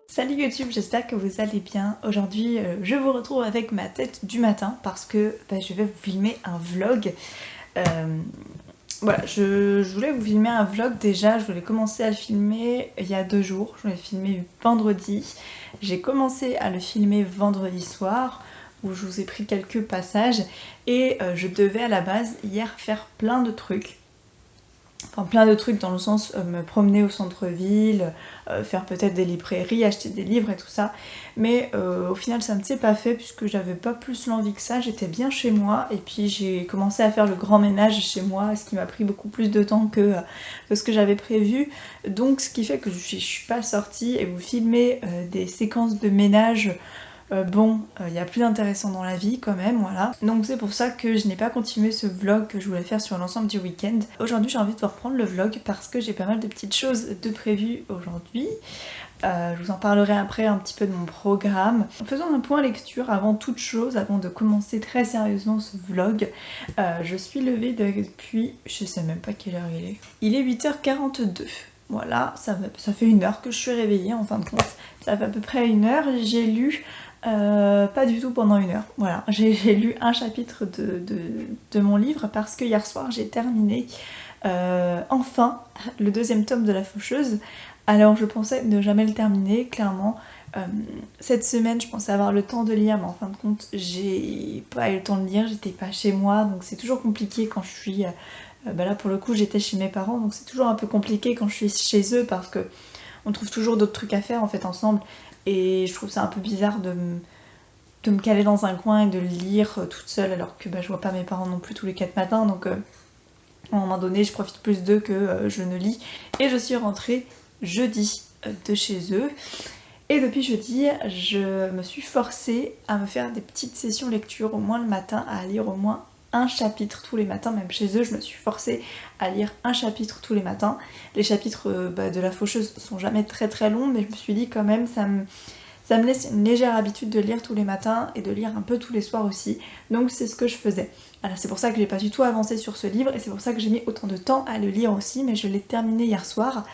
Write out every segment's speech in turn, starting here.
Salut YouTube, j'espère que vous allez bien. Aujourd'hui, je vous retrouve avec ma tête du matin parce que je vais vous filmer un vlog. Voilà, je voulais vous filmer un vlog déjà, je voulais commencer à le filmer il y a 2 jours. Je l'ai filmé vendredi. J'ai commencé à le filmer vendredi soir où je vous ai pris quelques passages et je devais à la base hier faire plein de trucs. Enfin plein de trucs dans le sens me promener au centre-ville, faire peut-être des librairies, acheter des livres et tout ça. Mais au final ça ne s'est pas fait puisque j'avais pas plus l'envie que ça, j'étais bien chez moi et puis j'ai commencé à faire le grand ménage chez moi, ce qui m'a pris beaucoup plus de temps que ce que j'avais prévu. Donc ce qui fait que je suis pas sortie et vous filmer des séquences de ménage. Il y a plus d'intéressant dans la vie quand même, voilà. Donc c'est pour ça que je n'ai pas continué ce vlog que je voulais faire sur l'ensemble du week-end. Aujourd'hui j'ai envie de reprendre le vlog parce que j'ai pas mal de petites choses de prévues aujourd'hui. Je vous en parlerai après un petit peu de mon programme. Faisons un point lecture avant toute chose, avant de commencer très sérieusement ce vlog. Je suis levée depuis, je sais même pas quelle heure il est. Il est 8h42. Voilà, ça fait 1 heure que je suis réveillée en fin de compte. Ça fait à peu près 1 heure. J'ai lu pas du tout pendant 1 heure. Voilà, j'ai lu un chapitre de mon livre parce que hier soir j'ai terminé enfin le 2e tome de La Faucheuse. Alors je pensais ne jamais le terminer, clairement. Cette semaine je pensais avoir le temps de lire, mais en fin de compte j'ai pas eu le temps de lire, j'étais pas chez moi, donc c'est toujours compliqué quand je suis... là pour le coup j'étais chez mes parents, donc c'est toujours un peu compliqué quand je suis chez eux parce que on trouve toujours d'autres trucs à faire en fait ensemble. Et je trouve ça un peu bizarre de me caler dans un coin et de lire toute seule alors que je vois pas mes parents non plus tous les 4 matins. Donc à un moment donné je profite plus d'eux que je ne lis. Et je suis rentrée jeudi de chez eux. Et depuis jeudi, je me suis forcée à me faire des petites sessions lecture au moins le matin, à lire au moins un chapitre tous les matins. Même chez eux, je me suis forcée à lire un chapitre tous les matins. Les chapitres de La Faucheuse sont jamais très très longs, mais je me suis dit quand même, ça me laisse une légère habitude de lire tous les matins et de lire un peu tous les soirs aussi. Donc c'est ce que je faisais. Alors c'est pour ça que j'ai pas du tout avancé sur ce livre et c'est pour ça que j'ai mis autant de temps à le lire aussi, mais je l'ai terminé hier soir.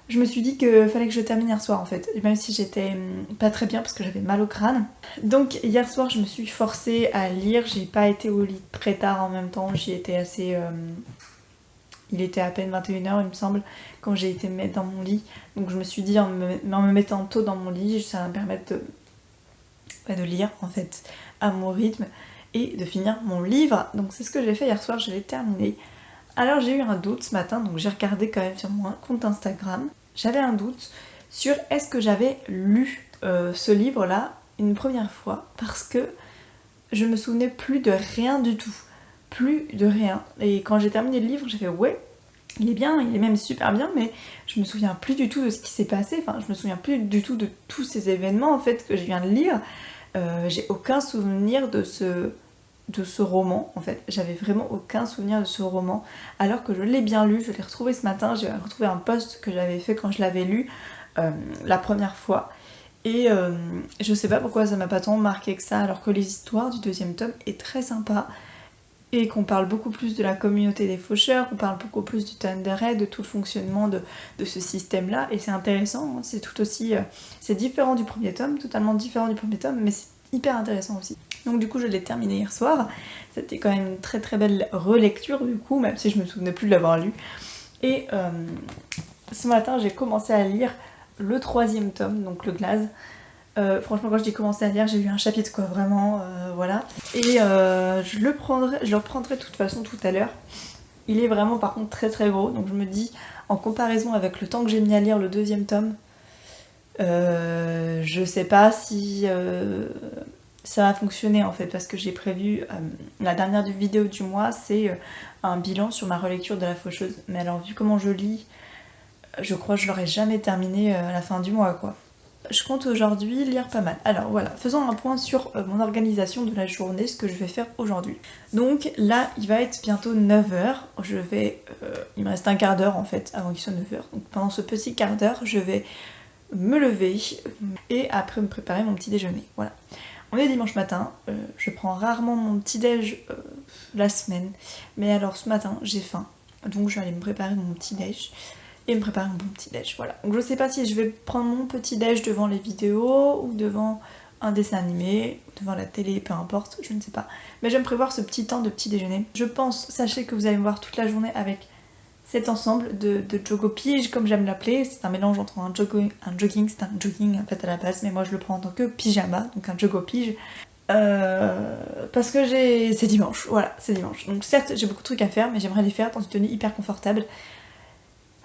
Je me suis dit qu'il fallait que je termine hier soir en fait, même si j'étais pas très bien parce que j'avais mal au crâne. Donc hier soir je me suis forcée à lire, j'ai pas été au lit très tard en même temps, j'y étais assez... Il était à peine 21h il me semble quand j'ai été me mettre dans mon lit. Donc je me suis dit en me mettant tôt dans mon lit, ça va me permettre de lire en fait à mon rythme et de finir mon livre. Donc c'est ce que j'ai fait hier soir, je l'ai terminé. Alors j'ai eu un doute ce matin, donc j'ai regardé quand même sur mon compte Instagram. J'avais un doute sur est-ce que j'avais lu ce livre là une première fois parce que je me souvenais plus de rien du tout. Plus de rien. Et quand j'ai terminé le livre, j'ai fait ouais, il est bien, il est même super bien, mais je me souviens plus du tout de ce qui s'est passé. Enfin, je me souviens plus du tout de tous ces événements en fait que je viens de lire. J'ai aucun souvenir de ce roman en fait, j'avais vraiment aucun souvenir de ce roman alors que je l'ai bien lu, je l'ai retrouvé ce matin, j'ai retrouvé un post que j'avais fait quand je l'avais lu la première fois et je sais pas pourquoi ça m'a pas tant marqué que ça alors que les histoires du 2e tome est très sympa et qu'on parle beaucoup plus de la communauté des faucheurs, qu'on parle beaucoup plus du Thunderhead, de tout le fonctionnement de ce système là et c'est intéressant, hein, c'est tout aussi c'est différent du 1er tome, totalement différent du 1er tome mais c'est hyper intéressant aussi. Donc du coup je l'ai terminé hier soir, c'était quand même une très très belle relecture du coup, même si je me souvenais plus de l'avoir lu. Et ce matin j'ai commencé à lire le 3e tome, donc le Glaze. Franchement quand je dis commencer à lire, j'ai lu un chapitre quoi, vraiment, voilà. Et je le reprendrai de toute façon tout à l'heure. Il est vraiment par contre très très gros, donc je me dis, en comparaison avec le temps que j'ai mis à lire le 2e tome, je sais pas si... ça va fonctionner en fait parce que j'ai prévu la dernière vidéo du mois c'est un bilan sur ma relecture de La Faucheuse, mais alors vu comment je lis je crois que je l'aurai jamais terminé à la fin du mois quoi. Je compte aujourd'hui lire pas mal. Alors voilà, faisons un point sur mon organisation de la journée, ce que je vais faire aujourd'hui. Donc là il va être bientôt 9h, il me reste un quart d'heure en fait avant qu'il soit 9h, donc pendant ce petit quart d'heure je vais me lever et après me préparer mon petit déjeuner, voilà. On est dimanche matin, je prends rarement mon petit déj la semaine, mais alors ce matin j'ai faim, donc je vais aller me préparer mon petit déj et me préparer un bon petit déj, voilà. Donc je sais pas si je vais prendre mon petit déj devant les vidéos ou devant un dessin animé, devant la télé, peu importe, je ne sais pas. Mais je vais me prévoir ce petit temps de petit déjeuner. Je pense, sachez que vous allez me voir toute la journée avec cet ensemble de jogo-pige, comme j'aime l'appeler. C'est un mélange entre un jogging, c'est un jogging en fait à la base, mais moi je le prends en tant que pyjama, donc un jogo-pige. Parce que c'est dimanche, voilà, c'est dimanche. Donc certes, j'ai beaucoup de trucs à faire, mais j'aimerais les faire dans une tenue hyper confortable.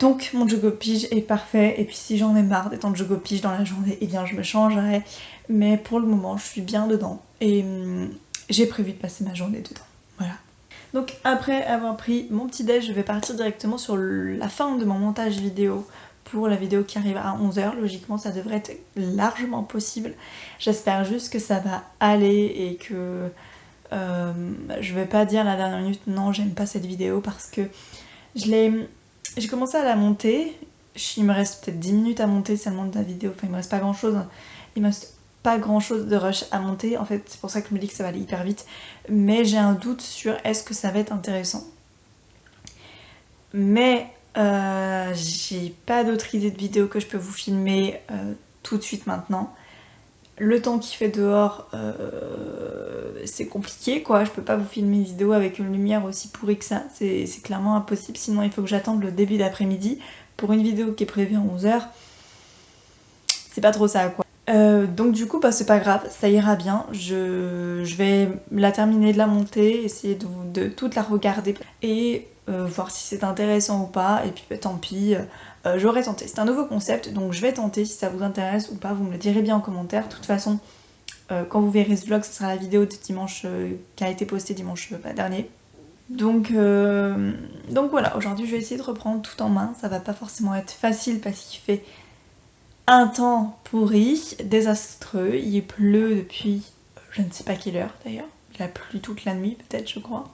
Donc mon jogo-pige est parfait, et puis si j'en ai marre d'être en jogo-pige dans la journée, eh bien je me changerai. Mais pour le moment, je suis bien dedans, et j'ai prévu de passer ma journée dedans, voilà. Donc après avoir pris mon petit déj, je vais partir directement sur la fin de mon montage vidéo pour la vidéo qui arrive à 11h. Logiquement ça devrait être largement possible. J'espère juste que ça va aller et que je vais pas dire à la dernière minute non j'aime pas cette vidéo, parce que j'ai commencé à la monter. Il me reste peut-être 10 minutes à monter seulement de la vidéo, enfin il me reste pas grand chose. Il me reste pas grand chose de rush à monter, en fait c'est pour ça que je me dis que ça va aller hyper vite, mais j'ai un doute sur est-ce que ça va être intéressant. Mais j'ai pas d'autres idées de vidéos que je peux vous filmer tout de suite maintenant. Le temps qu'il fait dehors, c'est compliqué quoi, je peux pas vous filmer une vidéo avec une lumière aussi pourrie que ça, c'est clairement impossible, sinon il faut que j'attende le début d'après-midi pour une vidéo qui est prévue à 11h. C'est pas trop ça quoi. Donc du coup bah c'est pas grave, ça ira bien, je vais la terminer de la monter, essayer de toute la regarder et voir si c'est intéressant ou pas, et puis bah, tant pis, j'aurais tenté. C'est un nouveau concept donc je vais tenter, si ça vous intéresse ou pas vous me le direz bien en commentaire. De toute façon quand vous verrez ce vlog ce sera la vidéo de dimanche qui a été postée dimanche dernier. Donc voilà, aujourd'hui je vais essayer de reprendre tout en main, ça va pas forcément être facile parce qu'il fait un temps pourri, désastreux, il pleut depuis je ne sais pas quelle heure d'ailleurs, il a plu toute la nuit peut-être je crois,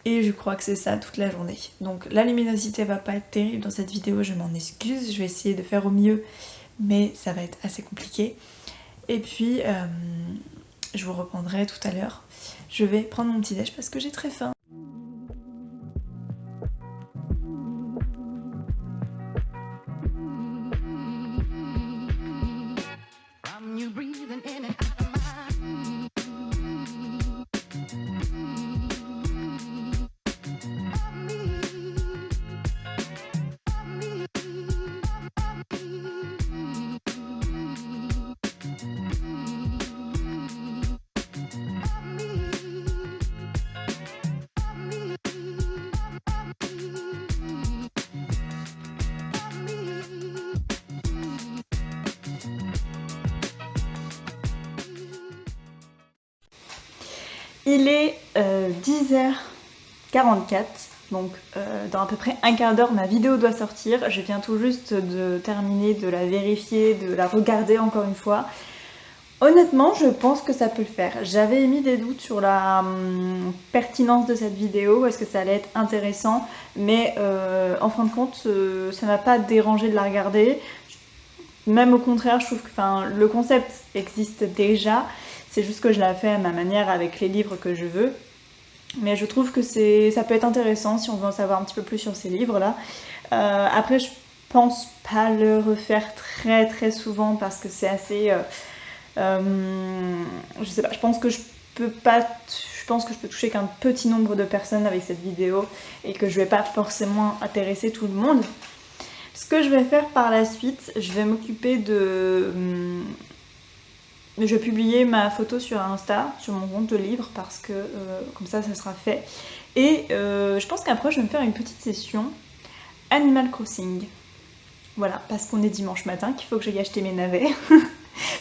et je crois que c'est ça toute la journée. Donc la luminosité va pas être terrible dans cette vidéo, je m'en excuse, je vais essayer de faire au mieux mais ça va être assez compliqué. Et puis je vous reprendrai tout à l'heure, je vais prendre mon petit déj parce que j'ai très faim. Il est 10h44, donc dans à peu près un quart d'heure ma vidéo doit sortir. Je viens tout juste de terminer de la vérifier, de la regarder encore une fois. Honnêtement, je pense que ça peut le faire. J'avais émis des doutes sur la pertinence de cette vidéo, est-ce que ça allait être intéressant, mais en fin de compte, ça m'a pas dérangé de la regarder. Même au contraire, je trouve que le concept existe déjà. C'est juste que je la fais à ma manière avec les livres que je veux. Mais je trouve que ça peut être intéressant si on veut en savoir un petit peu plus sur ces livres-là. Après, je pense pas le refaire très très souvent parce que c'est assez... je sais pas, je pense que je peux toucher qu'un petit nombre de personnes avec cette vidéo et que je vais pas forcément intéresser tout le monde. Ce que je vais faire par la suite, je vais m'occuper de... Je vais publier ma photo sur Insta, sur mon compte de livre, parce que comme ça sera fait. Et je pense qu'après je vais me faire une petite session Animal Crossing. Voilà, parce qu'on est dimanche matin, qu'il faut que j'aille acheter mes navets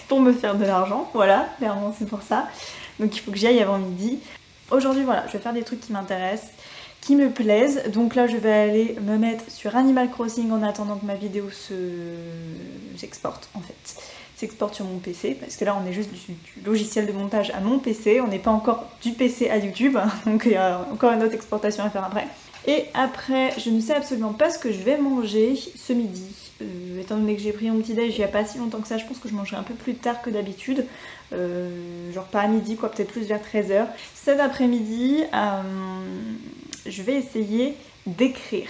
pour me faire de l'argent. Voilà, clairement c'est pour ça. Donc il faut que j'y aille avant midi. Aujourd'hui voilà, je vais faire des trucs qui m'intéressent, qui me plaisent. Donc là je vais aller me mettre sur Animal Crossing en attendant que ma vidéo s'exporte en fait. S'exporte sur mon PC, parce que là on est juste du logiciel de montage à mon PC, on n'est pas encore du PC à YouTube, donc il y a encore une autre exportation à faire après. Et après, je ne sais absolument pas ce que je vais manger ce midi. Étant donné que j'ai pris mon petit déj il n'y a pas si longtemps que ça, je pense que je mangerai un peu plus tard que d'habitude. Genre pas à midi quoi, peut-être plus vers 13h. Cet après-midi, je vais essayer d'écrire.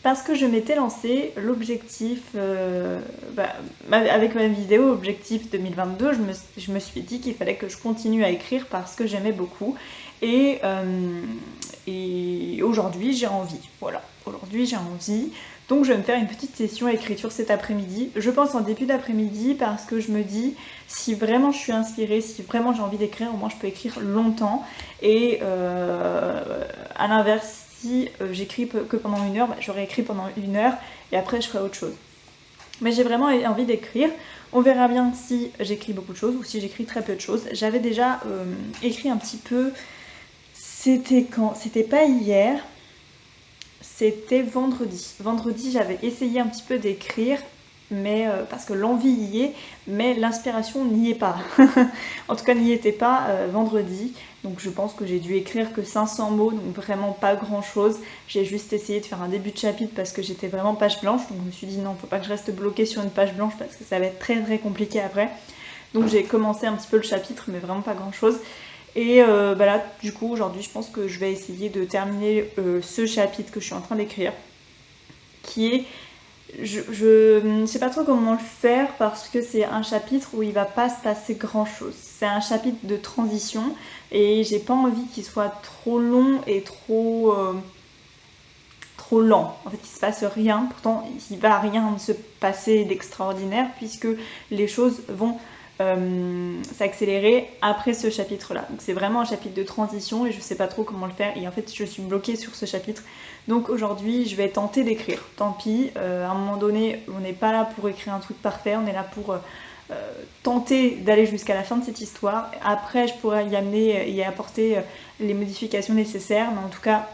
parce que je m'étais lancé l'objectif, avec ma vidéo objectif 2022, je me suis dit qu'il fallait que je continue à écrire parce que j'aimais beaucoup. Et aujourd'hui j'ai envie, voilà, aujourd'hui j'ai envie. Donc je vais me faire une petite session écriture cet après-midi. Je pense en début d'après-midi parce que je me dis, si vraiment je suis inspirée, si vraiment j'ai envie d'écrire, au moins je peux écrire longtemps. Et à l'inverse, si j'écris que pendant 1 heure, j'aurais écrit pendant 1 heure et après je ferai autre chose. Mais j'ai vraiment envie d'écrire. On verra bien si j'écris beaucoup de choses ou si j'écris très peu de choses. J'avais déjà écrit un petit peu, c'était quand? C'était pas hier, c'était vendredi. Vendredi, j'avais essayé un petit peu d'écrire, mais parce que l'envie y est, mais l'inspiration n'y est pas. En tout cas, n'y était pas vendredi. Donc je pense que j'ai dû écrire que 500 mots, donc vraiment pas grand chose. J'ai juste essayé de faire un début de chapitre parce que j'étais vraiment page blanche. Donc je me suis dit non, faut pas que je reste bloquée sur une page blanche parce que ça va être très très compliqué après. Donc j'ai commencé un petit peu le chapitre, mais vraiment pas grand chose. Et là, du coup, aujourd'hui, je pense que je vais essayer de terminer ce chapitre que je suis en train d'écrire, qui est... Je ne sais pas trop comment le faire parce que c'est un chapitre où il va pas se passer grand chose. C'est un chapitre de transition et j'ai pas envie qu'il soit trop long et trop lent. En fait, il se passe rien. Pourtant, il va rien se passer d'extraordinaire puisque les choses vont s'accélérer après ce chapitre-là. Donc c'est vraiment un chapitre de transition et je sais pas trop comment le faire et en fait je suis bloquée sur ce chapitre. Donc aujourd'hui je vais tenter d'écrire. Tant pis, à un moment donné on n'est pas là pour écrire un truc parfait, on est là pour tenter d'aller jusqu'à la fin de cette histoire. Après je pourrais y amener et apporter les modifications nécessaires, mais en tout cas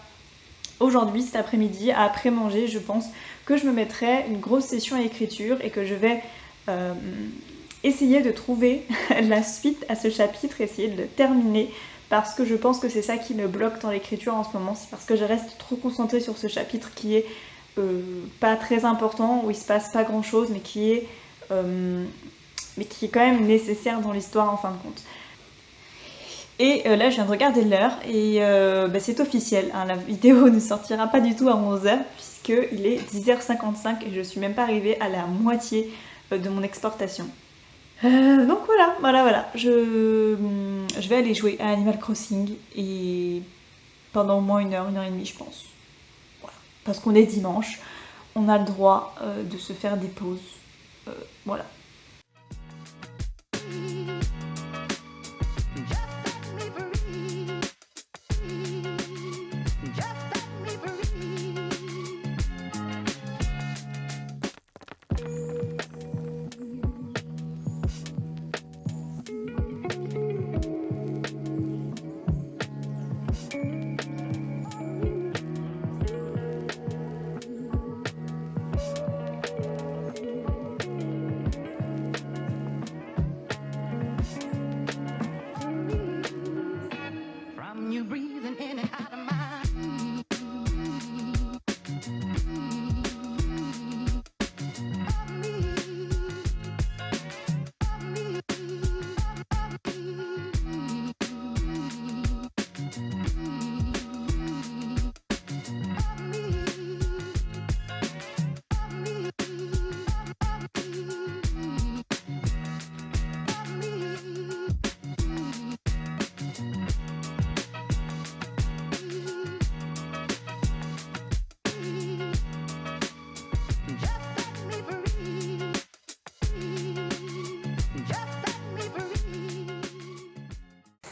aujourd'hui, cet après-midi, après manger, je pense que je me mettrai une grosse session à écriture et que je vais essayer de trouver la suite à ce chapitre, essayer de le terminer parce que je pense que c'est ça qui me bloque dans l'écriture en ce moment, c'est parce que je reste trop concentrée sur ce chapitre qui est pas très important, où il se passe pas grand chose, mais qui est quand même nécessaire dans l'histoire en fin de compte. Et là je viens de regarder l'heure et c'est officiel, hein, la vidéo ne sortira pas du tout à 11h puisqu'il est 10h55 et je suis même pas arrivée à la moitié de mon exportation. Donc voilà, je vais aller jouer à Animal Crossing et pendant au moins 1 heure, 1 heure et demie je pense. Voilà. Parce qu'on est dimanche, on a le droit de se faire des pauses. Voilà.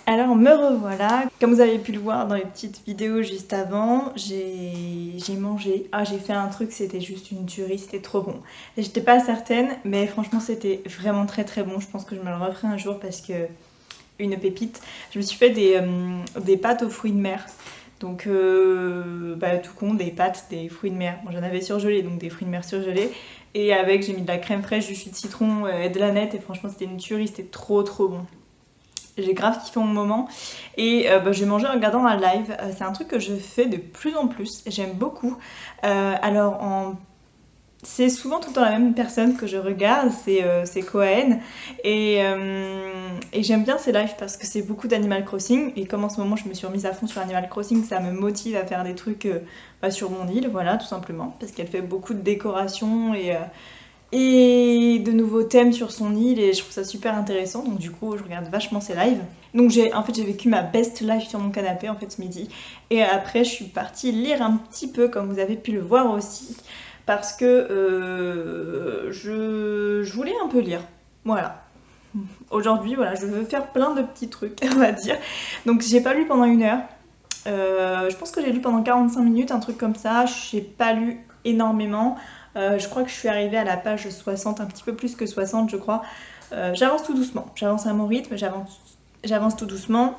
Alors me revoilà, comme vous avez pu le voir dans les petites vidéos juste avant, j'ai mangé, j'ai fait un truc, c'était juste une tuerie, c'était trop bon. J'étais pas certaine, mais franchement c'était vraiment très très bon, je pense que je me le referai un jour parce que une pépite. Je me suis fait des pâtes aux fruits de mer, donc tout con, des pâtes, des fruits de mer, bon, j'en avais surgelé, donc des fruits de mer surgelés, et avec j'ai mis de la crème fraîche, du jus de citron et de la nette, et franchement c'était une tuerie, c'était trop bon. J'ai grave kiffé mon moment et j'ai mangé en regardant un live. C'est un truc que je fais de plus en plus, j'aime beaucoup. Alors c'est souvent tout le temps la même personne que je regarde, c'est Cohen. Et j'aime bien ses lives parce que c'est beaucoup d'Animal Crossing. Et comme en ce moment je me suis remise à fond sur Animal Crossing, ça me motive à faire des trucs sur mon île, voilà, tout simplement. Parce qu'elle fait beaucoup de décorations et de nouveaux thèmes sur son île et je trouve ça super intéressant. Donc du coup je regarde vachement ses lives. Donc j'ai vécu ma best life sur mon canapé en fait ce midi. Et après je suis partie lire un petit peu comme vous avez pu le voir aussi. Parce que je voulais un peu lire. Voilà. Aujourd'hui, voilà, je veux faire plein de petits trucs, on va dire. Donc j'ai pas lu pendant 1 heure. Je pense que j'ai lu pendant 45 minutes, un truc comme ça. J'ai pas lu énormément. Je crois que je suis arrivée à la page 60, un petit peu plus que 60 je crois. J'avance tout doucement. J'avance à mon rythme, j'avance tout doucement.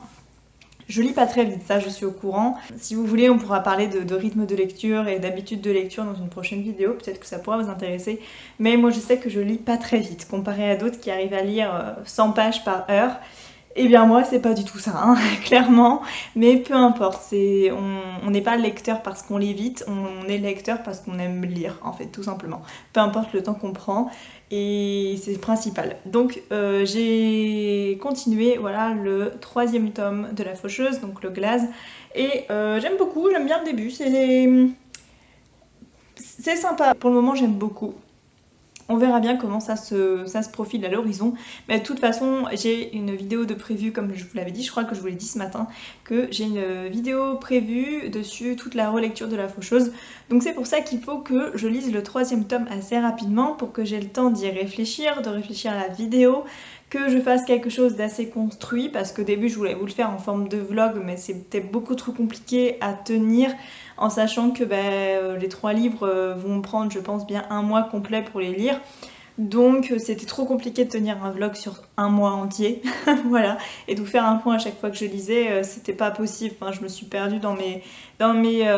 Je lis pas très vite, ça je suis au courant. Si vous voulez, on pourra parler de rythme de lecture et d'habitude de lecture dans une prochaine vidéo, peut-être que ça pourra vous intéresser. Mais moi je sais que je lis pas très vite, comparé à d'autres qui arrivent à lire 100 pages par heure. Eh bien moi c'est pas du tout ça, hein, clairement, mais peu importe, on n'est pas lecteur parce qu'on lit vite, on est lecteur parce qu'on aime lire en fait, tout simplement. Peu importe le temps qu'on prend, et c'est le principal. Donc j'ai continué, voilà, le 3e tome de La Faucheuse, donc le Glaze, et j'aime beaucoup, j'aime bien le début, c'est sympa, pour le moment j'aime beaucoup. On verra bien comment ça se profile à l'horizon. Mais de toute façon, j'ai une vidéo de prévue, comme je vous l'avais dit, je crois que je vous l'ai dit ce matin, que j'ai une vidéo prévue dessus, toute la relecture de La Faucheuse. Donc c'est pour ça qu'il faut que je lise le 3e tome assez rapidement, pour que j'ai le temps d'y réfléchir, de réfléchir à la vidéo, que je fasse quelque chose d'assez construit, parce qu'au début je voulais vous le faire en forme de vlog, mais c'était beaucoup trop compliqué à tenir, en sachant que les 3 livres vont prendre je pense bien 1 mois complet pour les lire. Donc c'était trop compliqué de tenir un vlog sur 1 mois entier, voilà, et de vous faire un point à chaque fois que je lisais, c'était pas possible, enfin, je me suis perdue dans mes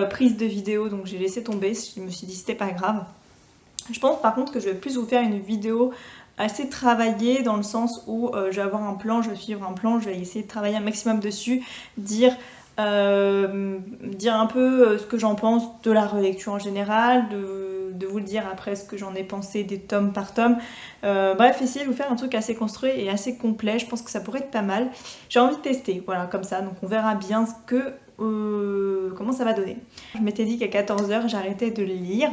prises de vidéos, donc j'ai laissé tomber, je me suis dit c'était pas grave. Je pense par contre que je vais plus vous faire une vidéo assez travaillée, dans le sens où je vais avoir un plan, je vais suivre un plan, je vais essayer de travailler un maximum dessus, dire un peu ce que j'en pense de la relecture en général, de vous le dire après ce que j'en ai pensé des tomes par tome. Bref, essayer de vous faire un truc assez construit et assez complet, je pense que ça pourrait être pas mal. J'ai envie de tester, voilà, comme ça, donc on verra bien comment ça va donner. Je m'étais dit qu'à 14 h j'arrêtais de lire.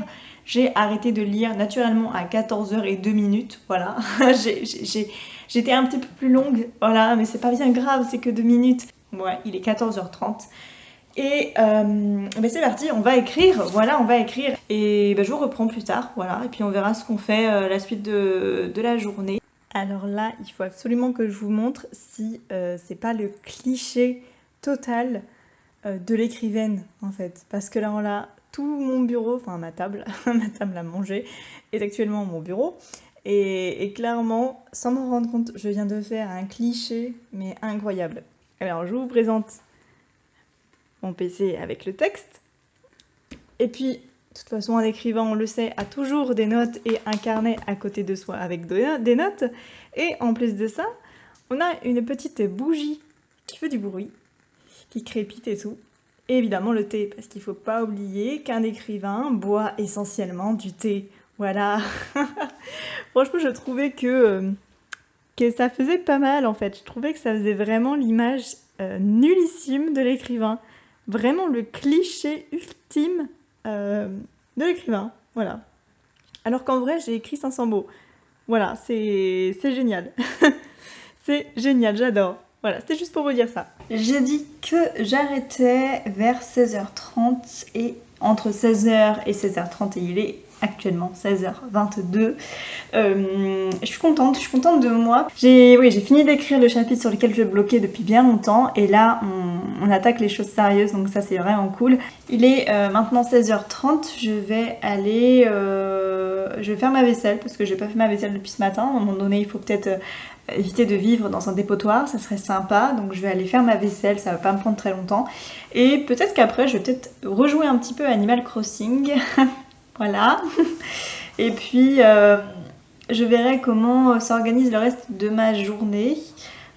J'ai arrêté de lire naturellement à 14 h 02, voilà. J'étais un petit peu plus longue, voilà, mais c'est pas bien grave, c'est que 2 minutes. Ouais, il est 14 h 30. Et c'est parti, on va écrire, voilà, on va écrire. Et je vous reprends plus tard, voilà, et puis on verra ce qu'on fait la suite de la journée. Alors là, il faut absolument que je vous montre si c'est pas le cliché total de l'écrivaine, en fait. Parce que là, tout mon bureau, enfin ma table à manger, est actuellement mon bureau. Et clairement, sans m'en rendre compte, je viens de faire un cliché, mais incroyable. Alors, je vous présente mon PC avec le texte. Et puis, de toute façon, un écrivain, on le sait, a toujours des notes et un carnet à côté de soi avec des notes. Et en plus de ça, on a une petite bougie qui fait du bruit, qui crépite et tout. Et évidemment le thé, parce qu'il ne faut pas oublier qu'un écrivain boit essentiellement du thé. Voilà. Franchement, je trouvais que ça faisait pas mal en fait. Je trouvais que ça faisait vraiment l'image nullissime de l'écrivain. Vraiment le cliché ultime de l'écrivain. Voilà. Alors qu'en vrai, j'ai écrit 500 mots. Voilà, c'est génial. C'est génial, j'adore. Voilà, c'était juste pour vous dire ça. J'ai dit que j'arrêtais vers 16h30 et entre 16h et 16h30 et il est actuellement 16h22. Je suis contente de moi. J'ai fini d'écrire le chapitre sur lequel je bloquais depuis bien longtemps et là on attaque les choses sérieuses, donc ça c'est vraiment cool. Il est maintenant 16h30, je vais aller faire ma vaisselle parce que j'ai pas fait ma vaisselle depuis ce matin. À un moment donné il faut peut-être éviter de vivre dans un dépotoir, ça serait sympa, donc je vais aller faire ma vaisselle, ça va pas me prendre très longtemps. Et peut-être qu'après je vais peut-être rejouer un petit peu à Animal Crossing. Voilà. Et puis je verrai comment s'organise le reste de ma journée.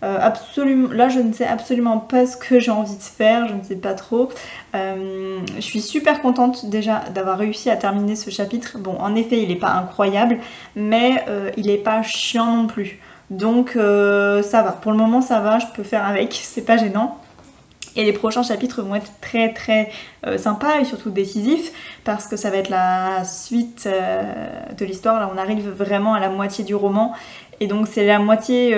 Absolument, là je ne sais absolument pas ce que j'ai envie de faire, je ne sais pas trop. Je suis super contente déjà d'avoir réussi à terminer ce chapitre. Bon, en effet, il n'est pas incroyable, mais il n'est pas chiant non plus. Donc ça va, pour le moment ça va, je peux faire avec, c'est pas gênant. Et les prochains chapitres vont être très très sympas et surtout décisifs parce que ça va être la suite de l'histoire. Là on arrive vraiment à la moitié du roman et donc c'est la moitié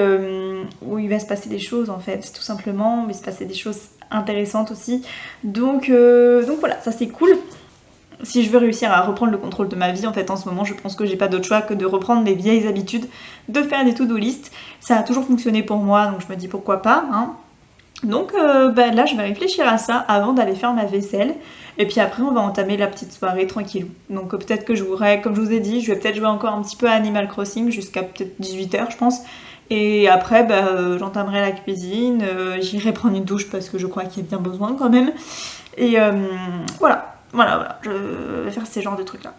où il va se passer des choses en fait, tout simplement. Il va se passer des choses intéressantes aussi. Donc voilà, ça c'est cool. Si je veux réussir à reprendre le contrôle de ma vie en fait en ce moment, je pense que j'ai pas d'autre choix que de reprendre mes vieilles habitudes, de faire des to-do list. Ça a toujours fonctionné pour moi donc je me dis pourquoi pas hein. Donc là je vais réfléchir à ça avant d'aller faire ma vaisselle et puis après on va entamer la petite soirée tranquille. Donc peut-être que je jouerai, comme je vous ai dit, je vais peut-être jouer encore un petit peu à Animal Crossing jusqu'à peut-être 18h je pense. Et après j'entamerai la cuisine, j'irai prendre une douche parce que je crois qu'il y a bien besoin quand même. Et voilà, je vais faire ces genres de trucs là.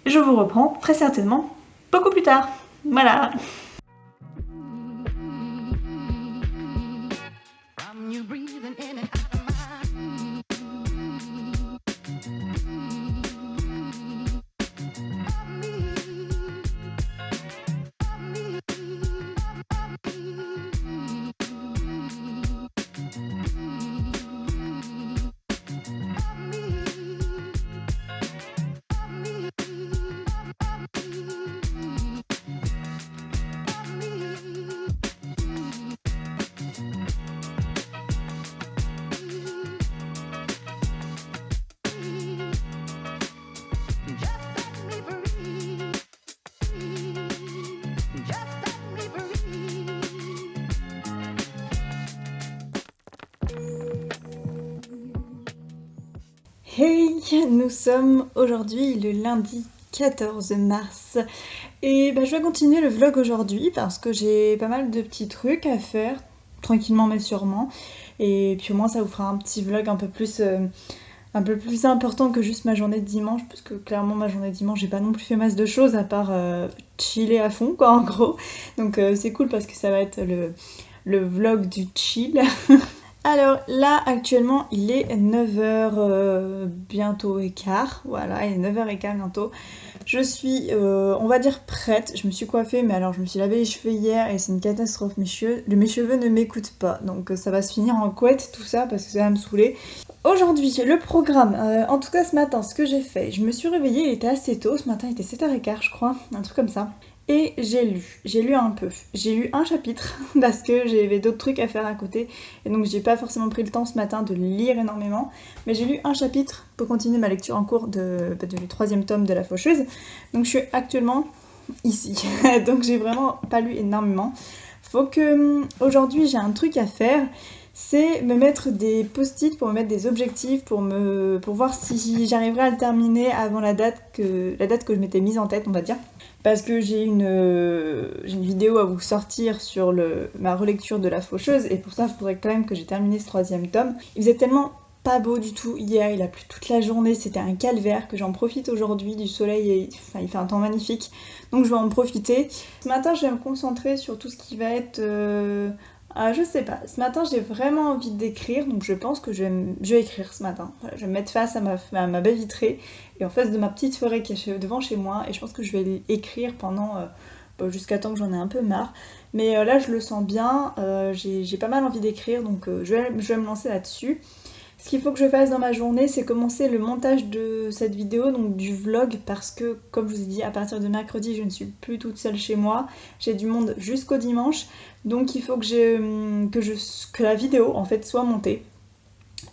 Je vous reprends très certainement beaucoup plus tard. Voilà. Hey, nous sommes aujourd'hui le lundi 14 mars et je vais continuer le vlog aujourd'hui parce que j'ai pas mal de petits trucs à faire, tranquillement mais sûrement, et puis au moins ça vous fera un petit vlog un peu plus important que juste ma journée de dimanche, parce que clairement ma journée de dimanche j'ai pas non plus fait masse de choses à part chiller à fond quoi en gros, donc c'est cool parce que ça va être le vlog du chill. Alors là actuellement il est 9h bientôt et quart, voilà il est 9h15 bientôt. Je suis on va dire prête, je me suis coiffée mais alors je me suis lavé les cheveux hier et c'est une catastrophe, mes cheveux ne m'écoutent pas donc ça va se finir en couette tout ça parce que ça va me saouler. Aujourd'hui le programme, en tout cas ce matin ce que j'ai fait, je me suis réveillée, il était assez tôt, ce matin il était 7h15 je crois, un truc comme ça. Et j'ai lu un peu, j'ai lu un chapitre parce que j'avais d'autres trucs à faire à côté et donc j'ai pas forcément pris le temps ce matin de lire énormément, mais j'ai lu un chapitre pour continuer ma lecture en cours du 3e tome de La Faucheuse, donc je suis actuellement ici, donc j'ai vraiment pas lu énormément. Faut que aujourd'hui j'ai un truc à faire, c'est me mettre des post-it pour me mettre des objectifs pour voir si j'arriverai à le terminer avant la date que je m'étais mise en tête on va dire. Parce que j'ai une vidéo à vous sortir sur ma relecture de La Faucheuse et pour ça il faudrait quand même que j'ai terminé ce 3e tome. Il faisait tellement pas beau du tout hier, il a plu toute la journée, c'était un calvaire, que j'en profite aujourd'hui du soleil et il fait un temps magnifique, donc je vais en profiter. Ce matin je vais me concentrer sur tout ce qui va être... je sais pas, ce matin j'ai vraiment envie d'écrire, donc je pense que je vais écrire ce matin. Voilà, je vais me mettre face à ma baie vitrée et en face de ma petite forêt qui est devant chez moi et je pense que je vais écrire pendant jusqu'à temps que j'en ai un peu marre. Mais là je le sens bien, j'ai pas mal envie d'écrire donc je vais me lancer là-dessus. Ce qu'il faut que je fasse dans ma journée, c'est commencer le montage de cette vidéo, donc du vlog, parce que, comme je vous ai dit, à partir de mercredi, je ne suis plus toute seule chez moi. J'ai du monde jusqu'au dimanche, donc il faut que la vidéo, en fait, soit montée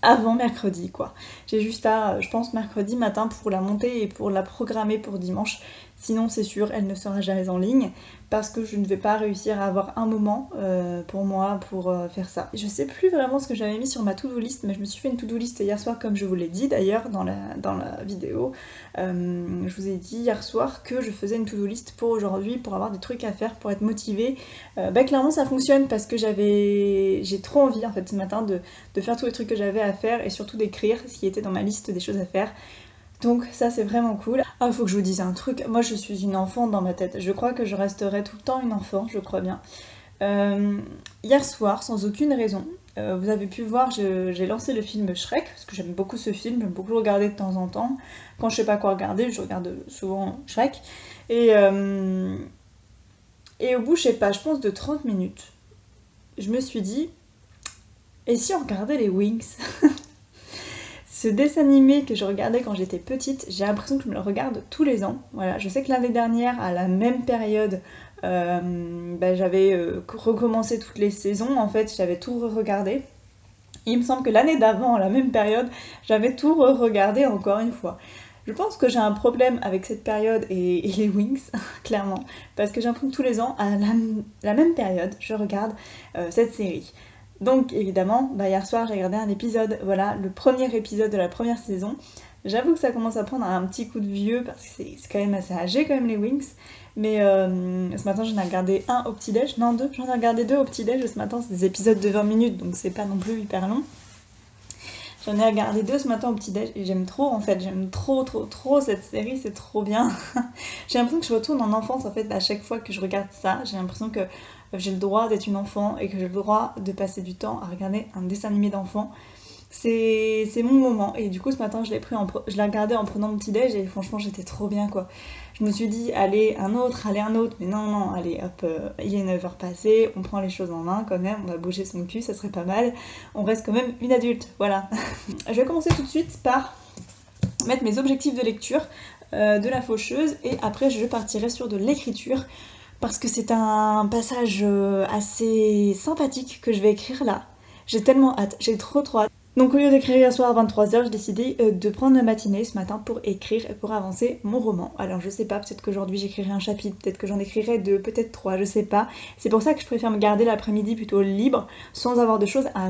avant mercredi, quoi. J'ai juste à, je pense, mercredi matin pour la monter et pour la programmer pour dimanche. Sinon, c'est sûr, elle ne sera jamais en ligne parce que je ne vais pas réussir à avoir un moment pour moi pour faire ça. Je sais plus vraiment ce que j'avais mis sur ma to-do list, mais je me suis fait une to-do list hier soir comme je vous l'ai dit d'ailleurs dans la vidéo. Je vous ai dit hier soir que je faisais une to-do list pour aujourd'hui, pour avoir des trucs à faire, pour être motivée. Clairement ça fonctionne parce que j'ai trop envie en fait ce matin de faire tous les trucs que j'avais à faire et surtout d'écrire ce qui était dans ma liste des choses à faire. Donc ça c'est vraiment cool. Ah, faut que je vous dise un truc, moi je suis une enfant dans ma tête, je crois que je resterai tout le temps une enfant, je crois bien. Hier soir, sans aucune raison, vous avez pu voir, j'ai lancé le film Shrek, parce que j'aime beaucoup ce film, j'aime beaucoup le regarder de temps en temps. Quand je sais pas quoi regarder, je regarde souvent Shrek. Et, euh, et au bout, je sais pas, je pense de 30 minutes, je me suis dit, et si on regardait les Wings? Ce dessin animé que je regardais quand j'étais petite, j'ai l'impression que je me le regarde tous les ans. Voilà, je sais que l'année dernière, à la même période, j'avais recommencé toutes les saisons, en fait, j'avais tout re-regardé. Il me semble que l'année d'avant, à la même période, j'avais tout re-regardé encore une fois. Je pense que j'ai un problème avec cette période et les Wings, clairement, parce que j'ai l'impression que tous les ans, à la même période, je regarde cette série. Donc évidemment, hier soir j'ai regardé un épisode, voilà, le premier épisode de la première saison. J'avoue que ça commence à prendre un petit coup de vieux parce que c'est quand même assez âgé quand même les Wings. Mais ce matin j'en ai regardé un au petit-déj, non deux, j'en ai regardé deux au petit-déj ce matin, c'est des épisodes de 20 minutes donc c'est pas non plus hyper long. J'en ai regardé deux ce matin au petit-déj et j'aime trop en fait, j'aime trop cette série, c'est trop bien. J'ai l'impression que je retourne en enfance en fait à chaque fois que je regarde ça, j'ai l'impression que j'ai le droit d'être une enfant et que j'ai le droit de passer du temps à regarder un dessin animé d'enfant. C'est mon moment et du coup ce matin je l'ai regardé en prenant mon petit déj et franchement j'étais trop bien quoi. Je me suis dit allez un autre, mais non, allez hop, il est 9h passées, on prend les choses en main quand même, on va bouger son cul, ça serait pas mal, on reste quand même une adulte, voilà. Je vais commencer tout de suite par mettre mes objectifs de lecture de la faucheuse et après je partirai sur de l'écriture parce que c'est un passage assez sympathique que je vais écrire là. J'ai tellement hâte, j'ai trop hâte. Donc au lieu d'écrire hier soir à 23h, j'ai décidé de prendre la matinée ce matin pour écrire et pour avancer mon roman. Alors je sais pas, peut-être qu'aujourd'hui j'écrirai un chapitre, peut-être que j'en écrirai deux, peut-être trois, je sais pas. C'est pour ça que je préfère me garder l'après-midi plutôt libre, sans avoir de choses à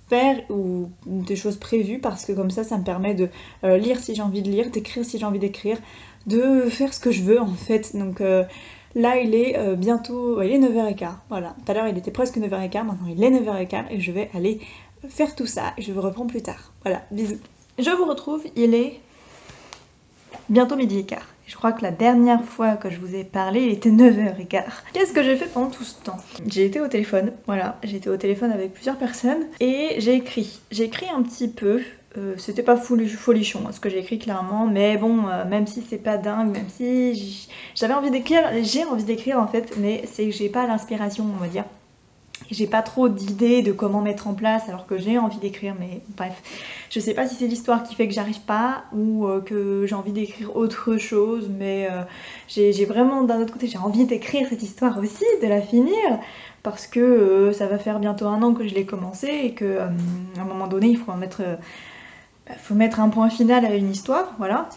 faire ou des choses prévues, parce que comme ça me permet de lire si j'ai envie de lire, d'écrire si j'ai envie d'écrire, de faire ce que je veux en fait. Donc là il est bientôt, il est 9h15, voilà. Tout à l'heure il était presque 9h15, maintenant il est 9h15 et je vais aller faire tout ça et je vous reprends plus tard. Voilà, bisous. Je vous retrouve, il est bientôt 12h15. Je crois que la dernière fois que je vous ai parlé, il était 9h15. Qu'est-ce que j'ai fait pendant tout ce temps? J'ai été au téléphone, voilà, j'ai été au téléphone avec plusieurs personnes et j'ai écrit. J'ai écrit un petit peu, c'était pas folichon ce que j'ai écrit clairement, mais bon, même si c'est pas dingue, même si j'avais envie d'écrire, j'ai envie d'écrire en fait, mais c'est que j'ai pas l'inspiration, on va dire. J'ai pas trop d'idées de comment mettre en place alors que j'ai envie d'écrire, mais bref. Je sais pas si c'est l'histoire qui fait que j'arrive pas ou que j'ai envie d'écrire autre chose, mais j'ai vraiment d'un autre côté j'ai envie d'écrire cette histoire aussi, de la finir, parce que ça va faire bientôt 1 an que je l'ai commencé et que à un moment donné il faut mettre un point final à une histoire, voilà.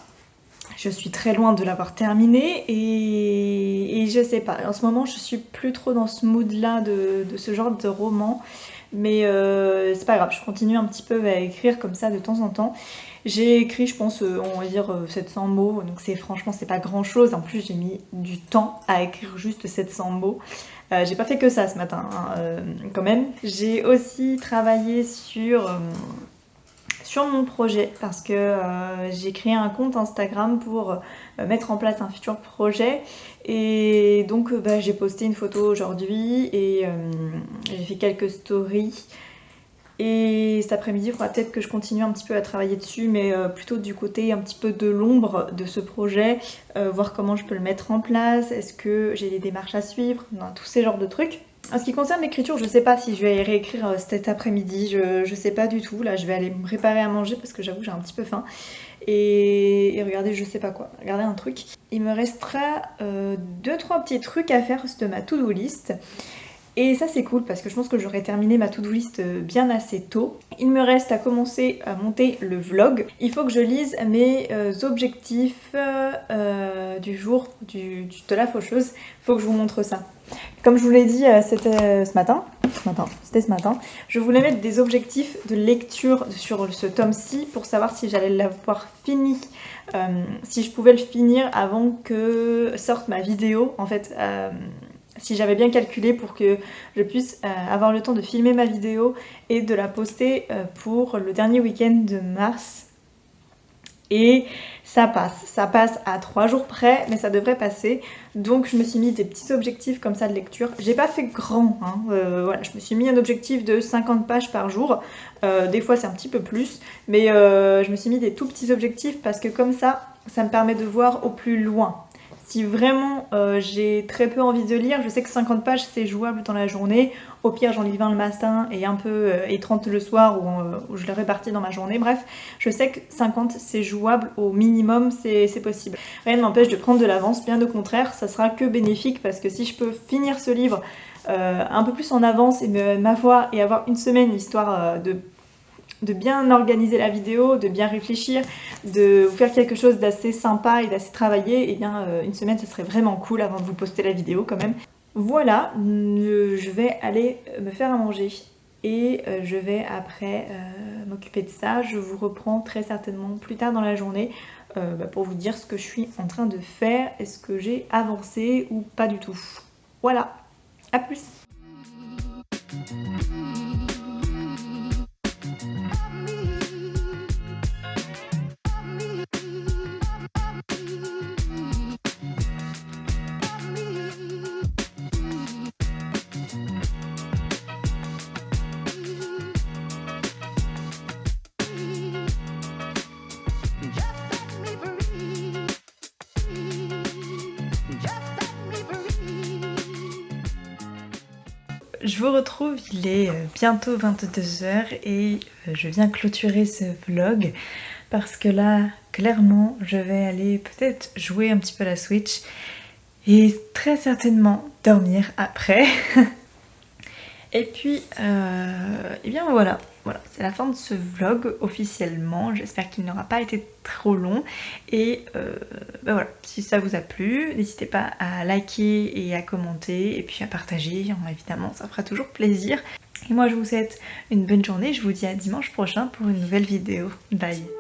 Je suis très loin de l'avoir terminé et je sais pas, en ce moment je suis plus trop dans ce mood là de ce genre de roman, mais c'est pas grave, je continue un petit peu à écrire comme ça de temps en temps. J'ai écrit je pense on va dire 700 mots, donc franchement c'est pas grand chose, en plus j'ai mis du temps à écrire juste 700 mots. J'ai pas fait que ça ce matin hein, quand même. J'ai aussi travaillé sur mon projet parce que j'ai créé un compte Instagram pour mettre en place un futur projet et donc j'ai posté une photo aujourd'hui et j'ai fait quelques stories et cet après-midi il faudra peut-être que je continue un petit peu à travailler dessus, mais plutôt du côté un petit peu de l'ombre de ce projet, voir comment je peux le mettre en place, est-ce que j'ai des démarches à suivre, tous ces genres de trucs. En ce qui concerne l'écriture, je sais pas si je vais réécrire cet après-midi, je sais pas du tout. Là, je vais aller me préparer à manger parce que j'avoue j'ai un petit peu faim. Et regarder je sais pas quoi, regarder un truc. Il me restera 2-3 petits trucs à faire de ma to-do list. Et ça c'est cool parce que je pense que j'aurai terminé ma to-do list bien assez tôt. Il me reste à commencer à monter le vlog. Il faut que je lise mes objectifs du jour de la faucheuse. Il faut que je vous montre ça. Comme je vous l'ai dit, c'était ce matin, je voulais mettre des objectifs de lecture sur ce tome-ci pour savoir si j'allais l'avoir fini, si je pouvais le finir avant que sorte ma vidéo, en fait, si j'avais bien calculé pour que je puisse avoir le temps de filmer ma vidéo et de la poster pour le dernier week-end de mars. et ça passe à 3 jours près, mais ça devrait passer. Donc je me suis mis des petits objectifs comme ça de lecture. J'ai pas fait grand, hein. Voilà, je me suis mis un objectif de 50 pages par jour. Des fois c'est un petit peu plus, mais je me suis mis des tout petits objectifs parce que comme ça me permet de voir au plus loin. Si vraiment j'ai très peu envie de lire, je sais que 50 pages c'est jouable dans la journée. Au pire j'en lis 20 le matin et un peu et 30 le soir où je les répartis dans ma journée. Bref, je sais que 50 c'est jouable au minimum, c'est possible. Rien ne m'empêche de prendre de l'avance, bien au contraire, ça sera que bénéfique parce que si je peux finir ce livre un peu plus en avance et m'avoir et avoir une semaine histoire de bien organiser la vidéo, de bien réfléchir, de vous faire quelque chose d'assez sympa et d'assez travaillé, et bien une semaine ce serait vraiment cool avant de vous poster la vidéo quand même. Voilà, je vais aller me faire à manger et je vais après m'occuper de ça. Je vous reprends très certainement plus tard dans la journée pour vous dire ce que je suis en train de faire, est-ce que j'ai avancé ou pas du tout. Voilà, à plus. Je vous retrouve, il est bientôt 22 h et je viens clôturer ce vlog parce que là, clairement, je vais aller peut-être jouer un petit peu à la Switch et très certainement dormir après. Et puis, et bien voilà, c'est la fin de ce vlog officiellement. J'espère qu'il n'aura pas été trop long. Et ben voilà, si ça vous a plu, n'hésitez pas à liker et à commenter et puis à partager, évidemment, ça fera toujours plaisir. Et moi je vous souhaite une bonne journée, je vous dis à dimanche prochain pour une nouvelle vidéo. Bye!